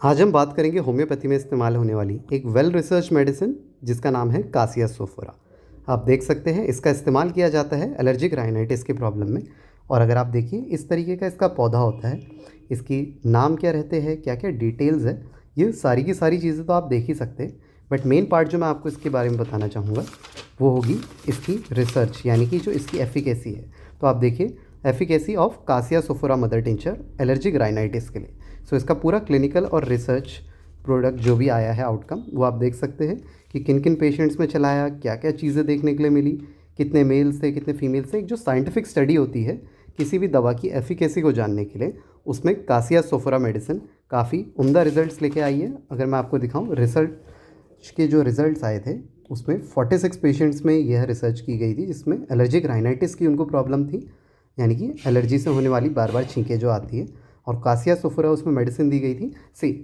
आज हम बात करेंगे होम्योपैथी में इस्तेमाल होने वाली एक वेल रिसर्च मेडिसिन जिसका नाम है कासिया सोफोरा। आप देख सकते हैं इसका इस्तेमाल किया जाता है एलर्जिक राइनाइटिस की प्रॉब्लम में। और अगर आप देखिए इस तरीके का इसका पौधा होता है, इसकी नाम क्या रहते हैं, क्या क्या डिटेल्स है, ये सारी की सारी चीज़ें तो आप देख ही सकते हैं। बट मेन पार्ट जो मैं आपको इसके बारे में बताना चाहूँगा वो होगी इसकी रिसर्च, यानी कि जो इसकी एफिकेसी है। तो आप देखिए efficacy of Cassia sophora mother tincture allergic rhinitis के लिए। सो इसका पूरा क्लिनिकल और रिसर्च प्रोडक्ट जो भी आया है आउटकम वो आप देख सकते हैं कि किन किन पेशेंट्स में चलाया, क्या क्या चीज़ें देखने के लिए मिली, कितने मेल्स थे कितने फीमेल्स थे। एक जो साइंटिफिक स्टडी होती है किसी भी दवा की एफिकेसी को जानने के लिए, उसमें कासिया सोफोरा मेडिसिन काफ़ी उम्दा रिजल्ट्स लेके आई है। अगर मैं आपको दिखाऊं रिसर्च के जो रिजल्ट्स आए थे उसमें 46 पेशेंट्स में यह रिसर्च की गई थी जिसमें एलर्जिक राइनाइटिस की उनको प्रॉब्लम थी, यानी कि एलर्जी से होने वाली बार बार छींकें जो आती है। और कासिया सोफोरा उसमें मेडिसिन दी गई थी।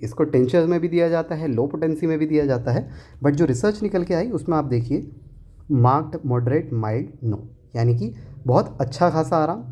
इसको टेंचर में भी दिया जाता है, लो पोटेंसी में भी दिया जाता है। बट जो रिसर्च निकल के आई उसमें आप देखिए मार्क्ड मॉडरेट माइल्ड नो, यानी कि बहुत अच्छा खासा आराम,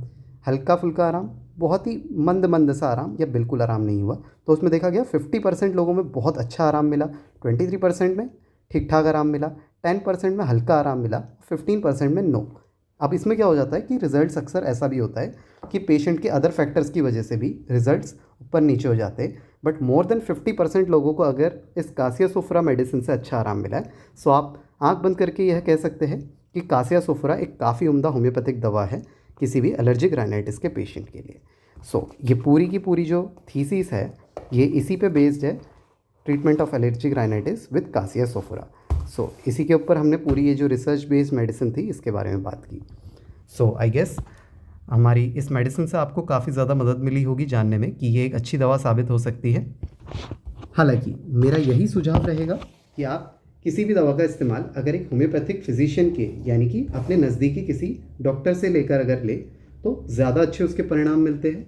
हल्का फुल्का आराम, बहुत ही मंद मंद सा आराम या बिल्कुल आराम नहीं हुआ। तो उसमें देखा गया 50% लोगों में बहुत अच्छा आराम मिला, 23% में ठीक ठाक आराम मिला, 10% में हल्का आराम मिला, 15% में नो। अब इसमें क्या हो जाता है कि रिजल्ट्स अक्सर ऐसा भी होता है कि पेशेंट के अदर फैक्टर्स की वजह से भी रिजल्ट्स ऊपर नीचे हो जाते हैं। बट मोर देन 50% लोगों को अगर इस कासिया सोफोरा मेडिसिन से अच्छा आराम मिला है, सो आप आंख बंद करके यह कह सकते हैं कि कासिया सोफोरा एक काफ़ी उम्दा होम्योपैथिक दवा है किसी भी एलर्जिक राइनाइटिस के पेशेंट के लिए। ये पूरी की पूरी जो थीसिस है ये इसी पे बेस्ड है, treatment of allergic rhinitis with Cassia sophora. इसी के ऊपर हमने पूरी ये जो रिसर्च बेस्ड मेडिसिन थी इसके बारे में बात की। आई गेस हमारी इस मेडिसिन से आपको काफ़ी ज़्यादा मदद मिली होगी जानने में कि ये एक अच्छी दवा साबित हो सकती है। हालांकि मेरा यही सुझाव रहेगा कि आप किसी भी दवा का इस्तेमाल अगर एक होम्योपैथिक फिजिशियन के, यानी कि अपने नज़दीकी किसी डॉक्टर से लेकर अगर ले तो ज़्यादा अच्छे उसके परिणाम मिलते हैं।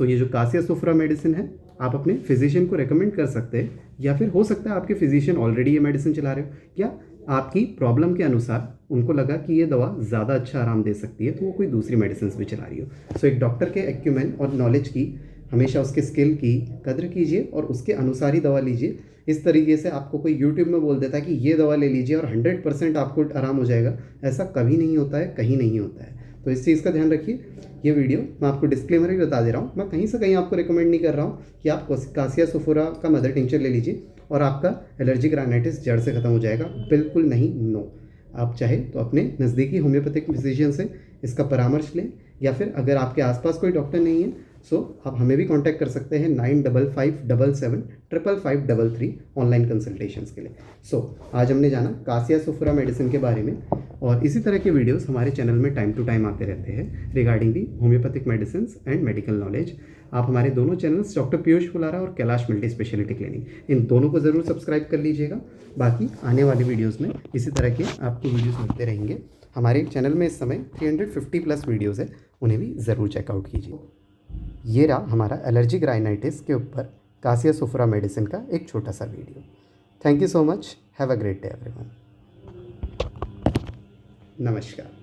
ये जो कासिया सोफोरा मेडिसिन है आप अपने फिजिशियन को रेकमेंड कर सकते हैं, या फिर हो सकता है आपके फिजिशियन ऑलरेडी ये मेडिसिन चला रहे हो, या आपकी प्रॉब्लम के अनुसार उनको लगा कि ये दवा ज़्यादा अच्छा आराम दे सकती है तो वो कोई दूसरी मेडिसिन भी चला रही हो। एक डॉक्टर के एक्यूमेन और नॉलेज की, हमेशा उसके स्किल की कद्र कीजिए और उसके अनुसार ही दवा लीजिए। इस तरीके से आपको कोई यूट्यूब में बोल देता है कि ये दवा ले लीजिए और 100% आपको आराम हो जाएगा, ऐसा कभी नहीं होता है, कहीं नहीं होता है। तो इस चीज़ का ध्यान रखिए। ये वीडियो मैं आपको डिस्क्लेमर भी बता दे रहा हूँ, मैं कहीं से कहीं आपको रिकमेंड नहीं कर रहा हूँ कि आप कासिया सोफोरा का मदर टिंचर ले लीजिए और आपका एलर्जिक राइनाइटिस जड़ से ख़त्म हो जाएगा, बिल्कुल नहीं, नो। आप चाहे तो अपने नज़दीकी होम्योपैथिक फिजिशियन से इसका परामर्श लें, या फिर अगर आपके आसपास कोई डॉक्टर नहीं है आप हमें भी कांटेक्ट कर सकते हैं 9557755533 ऑनलाइन कंसल्टेशंस के लिए। आज हमने जाना कासिया सोफोरा मेडिसिन के बारे में, और इसी तरह के वीडियोस हमारे चैनल में टाइम टू टाइम आते रहते हैं regarding the homeopathic medicine and medical knowledge. आप हमारे दोनों चैनल्स डॉक्टर पीयूष फुलारा और कैलाश मल्टी स्पेशलिटी क्लिनिक, इन दोनों को ज़रूर सब्सक्राइब कर लीजिएगा। बाकी आने वाली वीडियोज़ में इसी तरह के आपको वीडियोज़ मिलते रहेंगे। हमारे चैनल में इस समय 350+ वीडियोज़ है, उन्हें भी ज़रूर चेकआउट कीजिए। ये रहा हमारा एलर्जिक राइनाइटिस के ऊपर कासिया सोफोरा मेडिसिन का एक छोटा सा video. Thank you so much, have a great day everyone. नमस्कार।